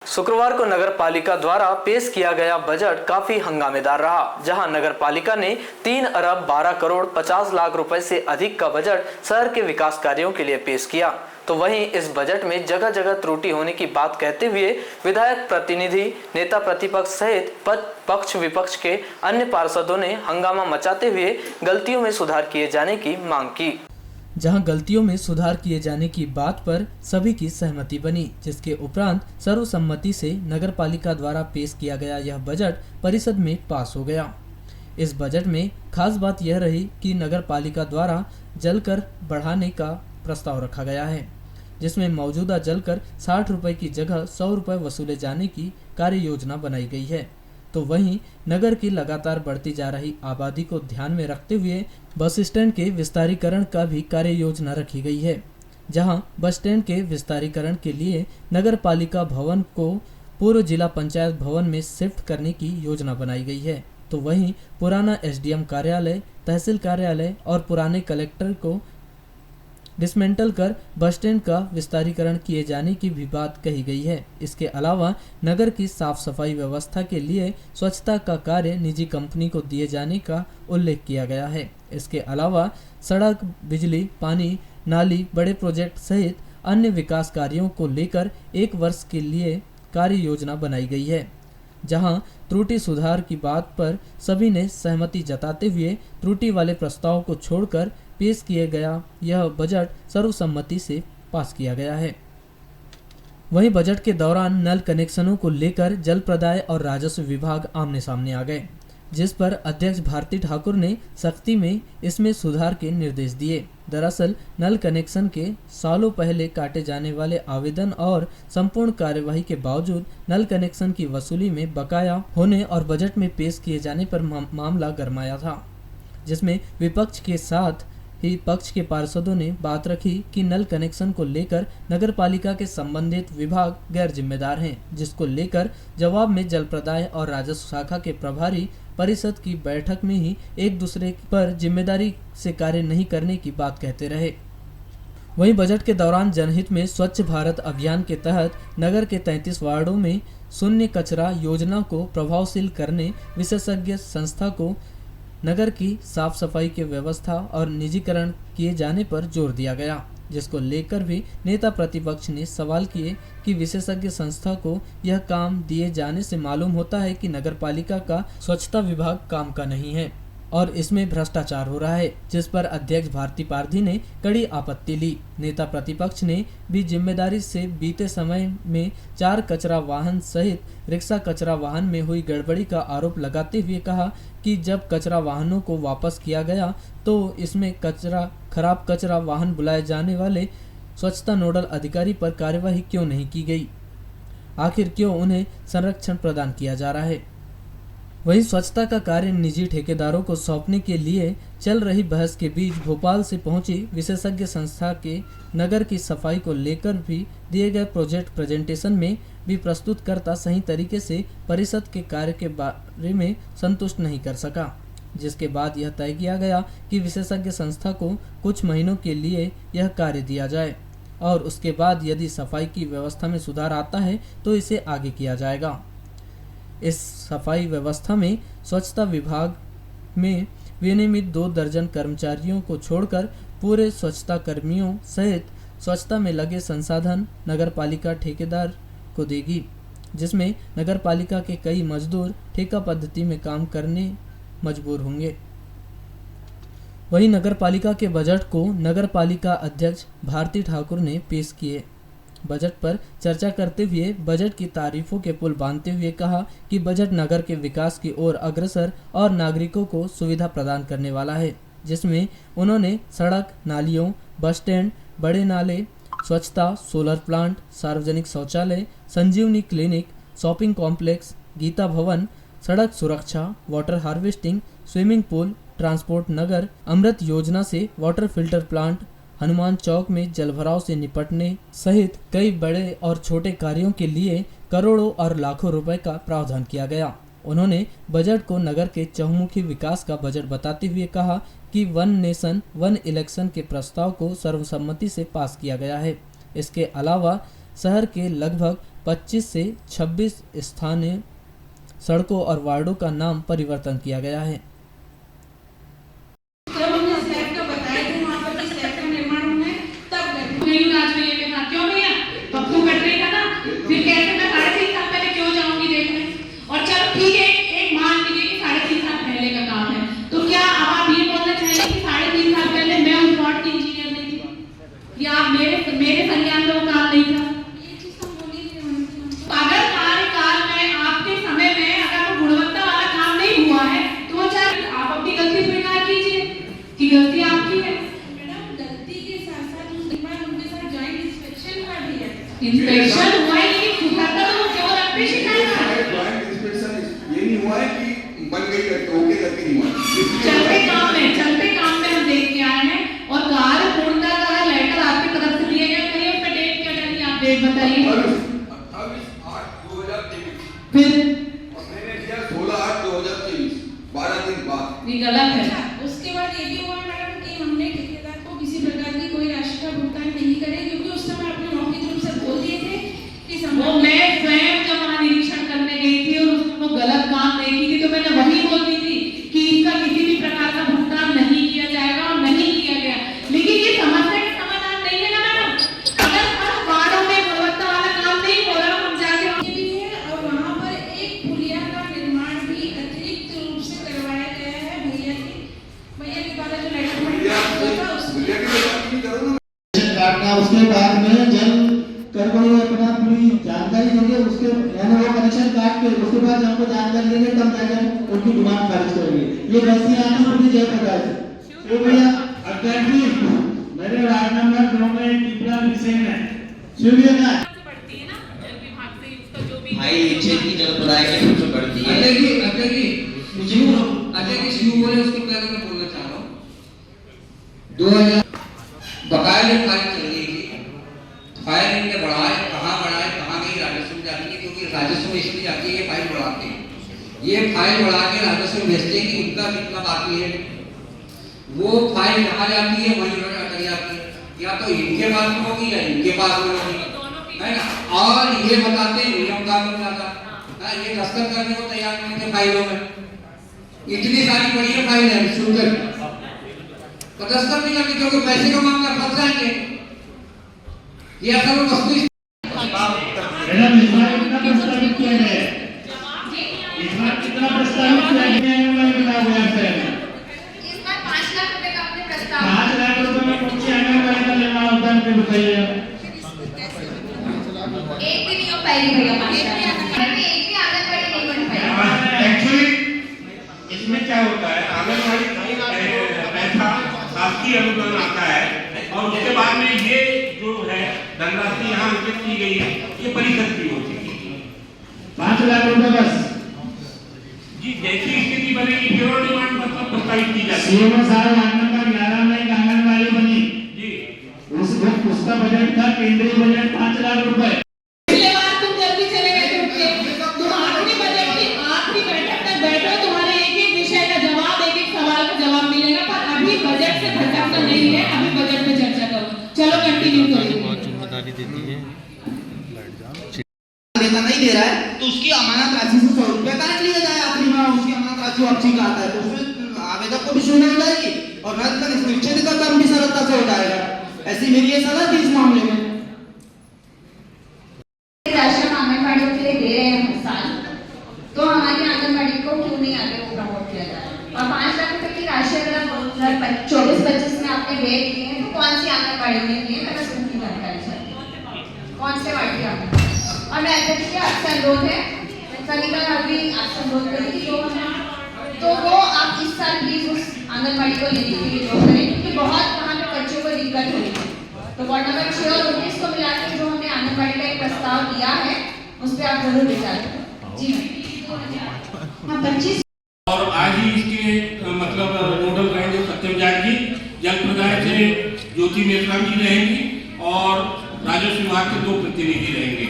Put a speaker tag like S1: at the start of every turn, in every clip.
S1: शुक्रवार को नगर पालिका द्वारा पेश किया गया बजट काफी हंगामेदार रहा, जहां नगर पालिका ने 3 अरब 12 करोड़ 50 लाख रुपए से अधिक का बजट शहर के विकास कार्यों के लिए पेश किया। तो वहीं इस बजट में जगह जगह त्रुटि होने की बात कहते हुए विधायक, प्रतिनिधि, नेता प्रतिपक्ष सहित पक्ष विपक्ष के अन्य पार्षदों ने हंगामा मचाते हुए गलतियों में सुधार किए जाने की मांग की।
S2: जहां गलतियों में सुधार किए जाने की बात पर सभी की सहमति बनी, जिसके उपरांत सर्वसम्मति से नगर पालिका द्वारा पेश किया गया यह बजट परिषद में पास हो गया। इस बजट में खास बात यह रही कि नगर पालिका द्वारा जल कर बढ़ाने का प्रस्ताव रखा गया है, जिसमें मौजूदा जल कर 60 रुपए की जगह 100 रुपए वसूले जाने की कार्य योजना बनाई गई है। तो वहीं नगर की लगातार बढ़ती जा रही आबादी को ध्यान में रखते हुए बस स्टैंड के विस्तारीकरण का भी कार्य योजना रखी गई है, जहां बस स्टैंड के विस्तारीकरण के लिए नगर पालिका भवन को पूर्व जिला पंचायत भवन में शिफ्ट करने की योजना बनाई गई है। तो वहीं पुराना एसडीएम कार्यालय, तहसील कार्यालय और पुराने कलेक्टर को डिसमेंटल कर बस स्टैंड का विस्तारीकरण किए जाने की भी बात कही गई है। इसके अलावा नगर की साफ सफाई व्यवस्था के लिए स्वच्छता का कार्य निजी कंपनी को दिए जाने का उल्लेख किया गया है। इसके अलावा सड़क, बिजली, पानी, नाली, बड़े प्रोजेक्ट सहित अन्य विकास कार्यों को लेकर 1 वर्ष के लिए कार्य योजना बनाई गई है, जहां त्रुटि सुधार की बात पर सभी ने सहमति जताते हुए त्रुटि वाले प्रस्ताव को छोड़कर पेश किए गया यह बजट सर्वसम्मति से पास किया गया है। वहीं बजट के दौरान नल कनेक्शनों को लेकर जल प्रदाय और राजस्व विभाग आमने सामने आ गए, जिस पर अध्यक्ष भारती ठाकुर ने सख्ती में इसमें सुधार के निर्देश दिए। दरअसल नल कनेक्शन के सालों पहले काटे जाने वाले आवेदन और संपूर्ण कार्यवाही के बावजूद नल कनेक्शन की वसूली में बकाया होने और बजट में पेश किए जाने पर मामला गरमाया था, जिसमें विपक्ष के साथ ही पक्ष के पार्षदों ने बात रखी कि नल कनेक्शन को लेकर नगर पालिका के संबंधित विभाग गैर जिम्मेदार हैं, जिसको लेकर जवाब में जल प्रदाय और राजस्व शाखा के प्रभारी परिषद की बैठक में ही एक दूसरे पर जिम्मेदारी से कार्य नहीं करने की बात कहते रहे। वहीं बजट के दौरान जनहित में स्वच्छ भारत अभियान के तहत नगर के 33 वार्डों में शून्य कचरा योजना को प्रभावशील करने विशेषज्ञ संस्था को नगर की साफ सफाई की व्यवस्था और निजीकरण किए जाने पर जोर दिया गया, जिसको लेकर भी नेता प्रतिपक्ष ने सवाल किए कि विशेषज्ञ संस्था को यह काम दिए जाने से मालूम होता है कि नगर पालिका का स्वच्छता विभाग काम का नहीं है और इसमें भ्रष्टाचार हो रहा है, जिस पर अध्यक्ष भारती पारधी ने कड़ी आपत्ति ली। नेता प्रतिपक्ष ने भी जिम्मेदारी से बीते समय में 4 कचरा वाहन सहित रिक्शा कचरा वाहन में हुई गड़बड़ी का आरोप लगाते हुए कहा कि जब कचरा वाहनों को वापस किया गया तो इसमें खराब कचरा वाहन बुलाए जाने वाले स्वच्छता नोडल अधिकारी पर कार्यवाही क्यों नहीं की गई? आखिर क्यों उन्हें संरक्षण प्रदान किया जा रहा है? वहीं स्वच्छता का कार्य निजी ठेकेदारों को सौंपने के लिए चल रही बहस के बीच भोपाल से पहुंची विशेषज्ञ संस्था के नगर की सफाई को लेकर भी दिए गए प्रोजेक्ट प्रेजेंटेशन में भी प्रस्तुतकर्ता सही तरीके से परिषद के कार्य के बारे में संतुष्ट नहीं कर सका, जिसके बाद यह तय किया गया कि विशेषज्ञ संस्था को कुछ महीनों के लिए यह कार्य दिया जाए और उसके बाद यदि सफाई की व्यवस्था में सुधार आता है तो इसे आगे किया जाएगा। इस सफाई व्यवस्था में स्वच्छता विभाग में विनियमित 2 दर्जन कर्मचारियों को छोड़कर पूरे स्वच्छता कर्मियों सहित स्वच्छता में लगे संसाधन नगर पालिका ठेकेदार को देगी, जिसमें नगर पालिका के कई मजदूर ठेका पद्धति में काम करने मजबूर होंगे। वहीं नगर पालिका के बजट को नगर पालिका अध्यक्ष भारती ठाकुर ने पेश किए। बजट पर चर्चा करते हुए बजट की तारीफों के पुल बांधते हुए कहा कि बजट नगर के विकास की ओर अग्रसर और नागरिकों को सुविधा प्रदान करने वाला है, जिसमें उन्होंने सड़क, नालियों, बस स्टैंड, बड़े नाले, स्वच्छता, सोलर प्लांट, सार्वजनिक शौचालय, Sanjeevani clinic, shopping complex, Geeta Bhawan, सड़क सुरक्षा, water harvesting, swimming pool, transport Nagar, Amrut योजना से water filter plant, Hanuman Chowk में जलभराव से निपटने सहित कई बड़े और छोटे कार्यों के लिए करोड़ों और लाखों रुपए का प्रावधान किया गया। उन्होंने बजट को नगर के चहुमुखी विकास का बजट बताते हुए कहा कि 1 नेशन 1 इलेक्शन के प्रस्ताव को सर्वसम्मति से पास किया गया है। इसके अलावा शहर के लगभग 25 से 26 स्थानीय सड़कों और वार्डों का नाम परिवर्तन किया गया है।
S3: जब हमने स्लैब का बताया कि वहाँ पर भी स्लैब का निर्माण होना है, तब
S4: राज भैया के साथ क्यों भैया तब तो कट रही था ना, फिर कैसे मैं 3.5 साल पहले क्यों जाऊंगी देखने। और चलो ठीक है, एक मान लीजिए कि 3.5 साल पहले का काम है, तो क्या अब आप ये बोलना चाहिए कि 3.5 साल पहले मैं उस वार्ड की इंजीनियर नहीं थी, या मेरे संज्ञान में वो काम नहीं था।
S3: ये चीज हम बोली नहीं।
S4: अगर कार्यकाल में आपके समय में अगर वो गुणवत्ता वाला काम नहीं हुआ है तो वो चाहे आप अपनी गलती स्वीकार कीजिए कि गलती आपकी है।
S3: मैडम गलती के साथ साथ उस बार उनके साथ जॉइंट इंस्पेक्शन का भी है।
S4: इंस्पेक्शन हुआ है लेकिन सुधारता तो केवल अपने शिकायत है।
S5: जॉइंट इंस्पेक्शन ये नहीं हुआ है कि बन गई करके ओके करके नहीं हुआ।
S4: चलते काम में हम देख के आए हैं और कार्य पूर्णता का लेटर आपकी तरफ से दिया गया, कहीं उसमें डेट क्या डाली आप डेट बताइए।
S5: 28/8/2023
S4: फिर
S5: मैंने दिया 16/8/2023 12 दिन बाद।
S4: ये गलत है।
S3: अच्छा, उसके बाद ये भी हुआ मैडम कि हमने ठेकेदार को किसी प्रकार की कोई राशि का भुगतान नहीं करे, क्योंकि उस समय अपने मौखिक रूप से बोल दिए थे कि
S4: वो मैं स्वयं जब वहाँ निरीक्षण करने गई थी और उसमें वो गलत काम देखी थी तो मैंने वही बोल दी थी कि इसका किसी भी प्रकार का भुगतान नहीं किया जाएगा और नहीं किया गया। लेकिन ये समस्या का समाधान नहीं है ना मैडम। अगर हर वार्डों में गुणवत्ता वाला काम नहीं हो रहा, हम जाके
S3: ये भी है और वहाँ पर एक पुलिया का निर्माण भी अतिरिक्त रूप से करवाया गया है भैया के द्वारा जो लेटर था उसमें
S6: काटना, उसके बाद में जल कर कोई अपना पूरी जानकारी देंगे, उसके यानी वो कनेक्शन काट के उसके बाद हमको जानकारी देंगे तब जाकर उनकी डिमांड खारिज करेंगे। ये गलतियां आती पूरी जय प्रकाश है। तो भैया अध्यक्ष जी मेरे वार्ड नंबर 2 में टिपरा विषय में शिविर ना
S4: पड़ती है ना जल विभाग से उसका जो भी
S7: भाई नीचे की जल प्रदाय के रूप में बढ़ती है।
S8: मुझे शिव बोले उसको क्या मैं बोलना चाह रहा हूँ। 2000 बकाया जो फाइल चल रही थी, फाइल इनने बढ़ाए कहाँ गई राजस्व में जाती है, क्योंकि राजस्व में इसलिए जाती है ये फाइल बढ़ाते हैं, ये फाइल बढ़ा के राजस्व में भेजते हैं कि उनका कितना बाकी है। वो फाइल कहाँ जाती है वहीं अटक जाती है, या तो इनके पास में होगी या इनके पास में होगी, है ना। और ये बताते हैं नियम कानून जाता है, ये दस्तखत करने को तैयार नहीं थे फाइलों में, इतनी सारी बड़ी है फाइल है सुनकर तो दस्तखत नहीं करते क्योंकि पैसे का मामला फंस जाएंगे। ये असल में वस्तु
S6: मैडम इस बार कितना प्रस्तावित किया गया है, इस बार कितना प्रस्तावित किया गया है
S4: इस बार 5 लाख रुपए का आपने प्रस्ताव
S6: 5 लाख रुपए में कौन सी आंगनबाड़ी का निर्माण होता है मुझे बताइए।
S4: एक भी नहीं हो पाएगी भैया, 5 लाख में एक भी आंगनबाड़ी नहीं बन पाएगी।
S9: एक्चुअली इसमें क्या होता है, आंगनबाड़ी पैसा शासकीय अनुदान आता है और उसके बाद में ये जो है धनराशि यहाँ अंकित की गई है ये परिषद की होती है।
S6: 5 लाख रुपए बस
S9: जी जैसी स्थिति बनेगी फिर और डिमांड मतलब प्रस्तावित की जाती है।
S6: सीएम साहब नंबर 11 में एक आंगनबाड़ी बनी
S9: जी
S6: उसका बजट था केंद्रीय बजट 5 लाख रुपए।
S4: पिछले बार तुम जल्दी चले गए थे, तुम आखिरी बजट की आखिरी बैठक तक बैठो, तुम्हारे एक विषय का जवाब एक सवाल का जवाब मिलेगा, पर अभी बजट से भटकना नहीं है, अभी बजट पे चर्चा करो। चलो कंटिन्यू करिए।
S7: नेता नहीं दे रहा है तो उसकी अमानत राशि से 100 रुपया काट लिया जाए आखिरी में, उसकी अमानत राशि वापसी का आता है तो उसमें आवेदक को भी सुविधा हो जाएगी और रद्द का निश्चित का काम भी सरलता से हो जाएगा। ऐसी मेरी ये सलाह थी इस मामले में।
S4: राशन आंगनबाड़ियों के लिए दे रहे हैं हर साल, तो हमारी आंगनबाड़ी को क्यों नहीं आगे वो प्रमोट किया जाए। और 5 लाख रुपए की राशि अगर 2024-25 में आपने दे दी है तो कौन सी आंगनबाड़ी में दी है, मैं बस उनकी जानकारी चाहती हूँ, कौन से वार्ड की आंगनबाड़ी। और मैं अध्यक्ष का आपसे अनुरोध है, सनिका अभी आपसे अनुरोध करेगी तो वो आप इस साल प्लीज उस आंगनबाड़ी को लेने के लिए जो करें, क्योंकि बहुत वहाँ पे बच्चों को दिक्कत हुई है। तो वार्ड नंबर 6 और 19 को मिलाकर जो हमने आंगनबाड़ी का एक प्रस्ताव दिया है उस पर आप जरूर विचार करें। जी हाँ 25
S9: और आज ही इसके मतलब नोडल रहेंगे सत्यम जाट जी, जल प्रदाय से ज्योति मेश्राम जी रहेंगी और राजस्व विभाग के 2 प्रतिनिधि रहेंगे।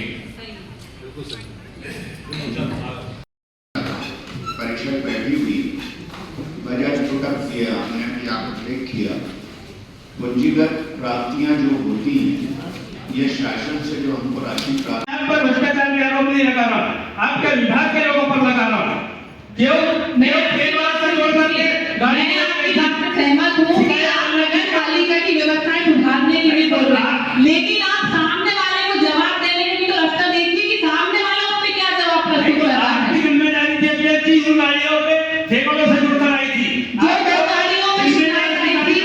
S5: परीक्षा बैठी हुई बजट पुटअप किया, हमने भी आप उल्लेख किया, पूंजीगत प्राप्तियां जो होती हैं ये शासन से जो हमको राशि प्राप्त
S9: नहीं लगा रहा हूँ, आपके विभाग के लोगों पर लगा रहा हूँ। क्यों मैं से जोड़ करके गाड़ी
S3: सहमत हूँ कि आप नगर पालिका की व्यवस्थाएं सुधारने के लिए बोल रहे हैं, लेकिन आप सामने वाले को जवाब देने के लिए तो रास्ता देखिए कि सामने वाला उस पे क्या जवाब प्रस्तुत कर रहा है।
S9: आपकी जिम्मेदारी थी कि ये चीज गाड़ियों पे ठेकों से जुड़कर आई थी,
S3: जो दो गाड़ियों में शिकायत आई थी,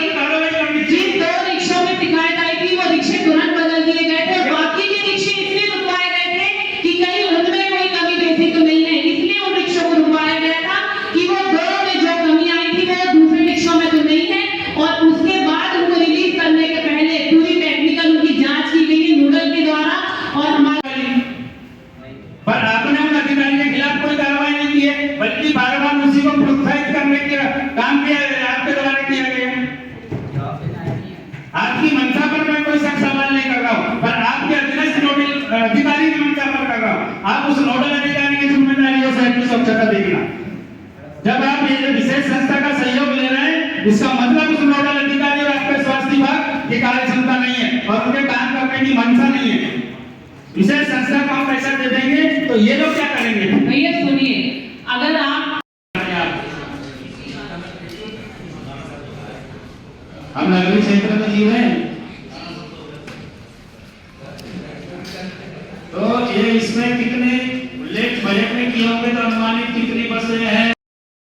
S3: जिन दो रिक्शों में शिकायत आई थी वो रिक्शे तुरंत बदल दिए गए थे और बाकी के रिक्शे इसलिए रुकवाए गए थे कि कहीं उनमें कोई कमी बेसी तो नहीं है, इसलिए उन रिक्शों को रुकवाया गया था कि वो दो में जो कमी आई थी वो दूसरे रिक्शों में तो नहीं है। और उसके बाद उनको रिलीज करने के पहले पूरी टेक्निकल उनकी जांच की गई है नूडल के द्वारा और हमारे
S9: पर आपने उन अधिकारी के खिलाफ कोई कार्रवाई नहीं की है, बल्कि बार-बार उसी को प्रोत्साहित करने का काम किया है, आपके द्वारा किया गया है। आपकी मंशा पर मैं कोई सवाल नहीं कर रहा हूँ, पर आपके अधीनस्थ नोडल अधिकारी की मंशा पर कर रहा हूँ। आप उस नोडल अधिकारी की जिम्मेदारी है शहर की स्वच्छता देखना। जब आप ये विशेष संस्था का सहयोग ले रहे हैं, इसका मतलब उस नोडल अधिकारी और आपके स्वास्थ्य विभाग की कार्य क्षमता नहीं है और उनके काम करने की मंशा नहीं है। विशेष संस्था को हम पैसा दे देंगे तो ये लोग क्या करेंगे?
S3: भैया सुनिए, अगर आप
S9: हम नगरीय क्षेत्र में जी रहे हैं, तो ये इसमें कितने उल्लेख बजट में किए होंगे तो अनुमानित कितनी बसें हैं?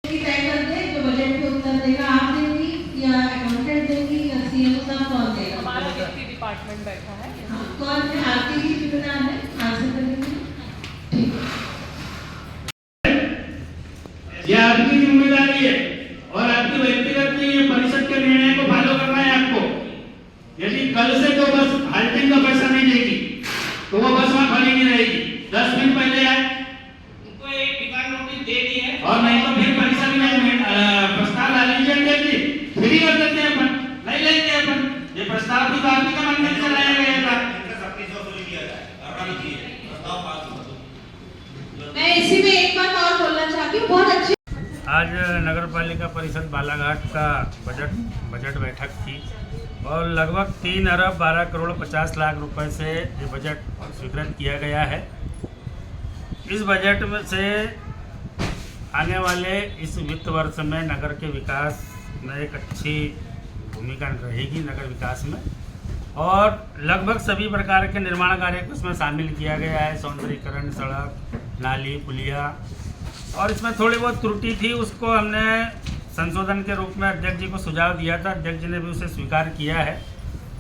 S3: तय कर दे, जो बजट पे उत्तर देगा आप देंगी या अकाउंटेंट देंगी या सीएमओ साहब कौन देगा?
S10: हमारा वित्तीय डिपार्टमेंट बैठा है।
S3: हाँ, कौन है? आपकी ही जिम्मेदार है आंसर करने के लिए। ठीक है,
S9: ये आपकी जिम्मेदारी है और आपकी व्यक्तिगत नहीं है, परिषद के निर्णय को फॉलो करना है आपको। यदि कल से तो बस हाल्टिंग का पैसा नहीं देगी तो वो बस वहाँ खड़ी नहीं रहेगी। 10 दिन पहले आए उनको एक डिमांड नोटिस दे दी है और नहीं तो फिर परिषद में प्रस्ताव ला लीजिए कि फ्री कर देते हैं अपन, नहीं लेंगे अपन। ये प्रस्ताव भी काफी का मन में चलाया गया था।
S3: मैं इसी में एक बात और बोलना चाहती हूँ, बहुत अच्छी
S11: आज नगर पालिका परिषद बालाघाट का बजट बैठक थी और लगभग 3 अरब 12 करोड़ 50 लाख रुपए से ये बजट स्वीकृत किया गया है। इस बजट में से आने वाले इस वित्त वर्ष में नगर के विकास में एक अच्छी भूमिका रहेगी नगर विकास में, और लगभग सभी प्रकार के निर्माण कार्य को इसमें शामिल किया गया है। सौंदर्यीकरण, सड़क, नाली, पुलिया, और इसमें थोड़ी बहुत त्रुटि थी, उसको हमने संशोधन के रूप में अध्यक्ष जी को सुझाव दिया था, अध्यक्ष जी ने भी उसे स्वीकार किया है।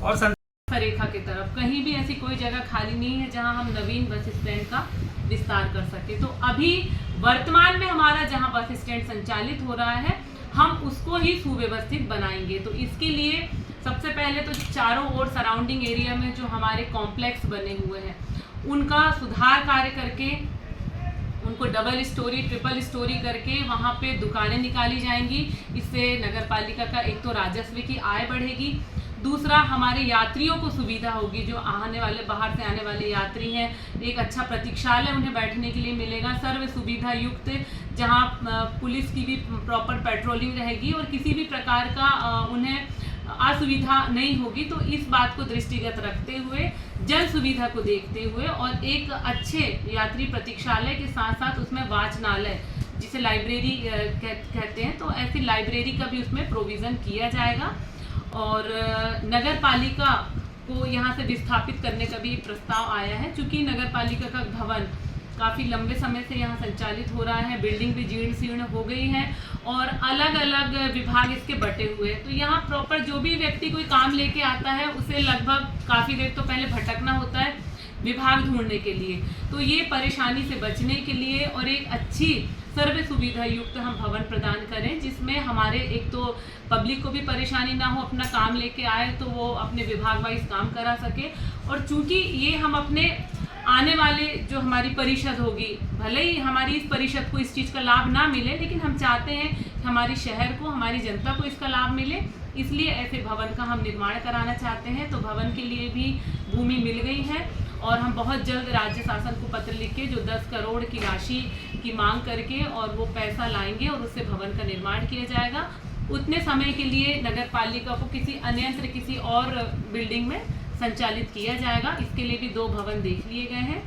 S11: और
S10: रेखा की तरफ कहीं भी ऐसी कोई जगह खाली नहीं है जहां हम नवीन बस स्टैंड का विस्तार कर सके। तो अभी वर्तमान में हमारा जहां बस स्टैंड संचालित हो रहा है हम उसको ही सुव्यवस्थित बनाएंगे। तो इसके लिए सबसे पहले तो चारों ओर सराउंडिंग एरिया में जो हमारे कॉम्प्लेक्स बने हुए हैं उनका सुधार कार्य करके उनको डबल स्टोरी, ट्रिपल स्टोरी करके वहाँ पे दुकानें निकाली जाएंगी। इससे नगर पालिका का एक तो राजस्व की आय बढ़ेगी, दूसरा हमारे यात्रियों को सुविधा होगी। जो आने वाले बाहर से आने वाले यात्री हैं, एक अच्छा प्रतीक्षालय उन्हें बैठने के लिए मिलेगा, सर्व सुविधा युक्त, जहाँ पुलिस की भी प्रॉपर पेट्रोलिंग रहेगी और किसी भी प्रकार का उन्हें असुविधा नहीं होगी। तो इस बात को दृष्टिगत रखते हुए, जन सुविधा को देखते हुए और एक अच्छे यात्री प्रतीक्षालय के साथ साथ उसमें वाचनालय जिसे लाइब्रेरी कहते हैं, तो ऐसी लाइब्रेरी का भी उसमें प्रोविज़न किया जाएगा। और नगर पालिका को यहाँ से विस्थापित करने का भी प्रस्ताव आया है, क्योंकि नगर पालिका का भवन काफ़ी लंबे समय से यहाँ संचालित हो रहा है, बिल्डिंग भी जीर्ण शीर्ण हो गई है और अलग अलग विभाग इसके बटे हुए हैं। तो यहाँ प्रॉपर जो भी व्यक्ति कोई काम लेके आता है उसे लगभग काफ़ी देर तो पहले भटकना होता है विभाग ढूंढने के लिए। तो ये परेशानी से बचने के लिए और एक अच्छी सर्व सुविधा युक्त हम भवन प्रदान करें, जिसमें हमारे एक तो पब्लिक को भी परेशानी ना हो, अपना काम लेके आए तो वो अपने विभाग वाइज काम करा सके। और चूंकि ये हम अपने आने वाले जो हमारी परिषद होगी, भले ही हमारी इस परिषद को इस चीज़ का लाभ ना मिले, लेकिन हम चाहते हैं कि हमारे शहर को, हमारी जनता को इसका लाभ मिले, इसलिए ऐसे भवन का हम निर्माण कराना चाहते हैं। तो भवन के लिए भी भूमि मिल गई है और हम बहुत जल्द राज्य शासन को पत्र लिख के जो 10 करोड़ की राशि की मांग करके और वो पैसा लाएंगे और उससे भवन का निर्माण किया जाएगा। उतने समय के लिए नगर पालिका को किसी अन्यत्र किसी और बिल्डिंग में संचालित किया जाएगा। इसके लिए भी 2 भवन देख लिए गए हैं।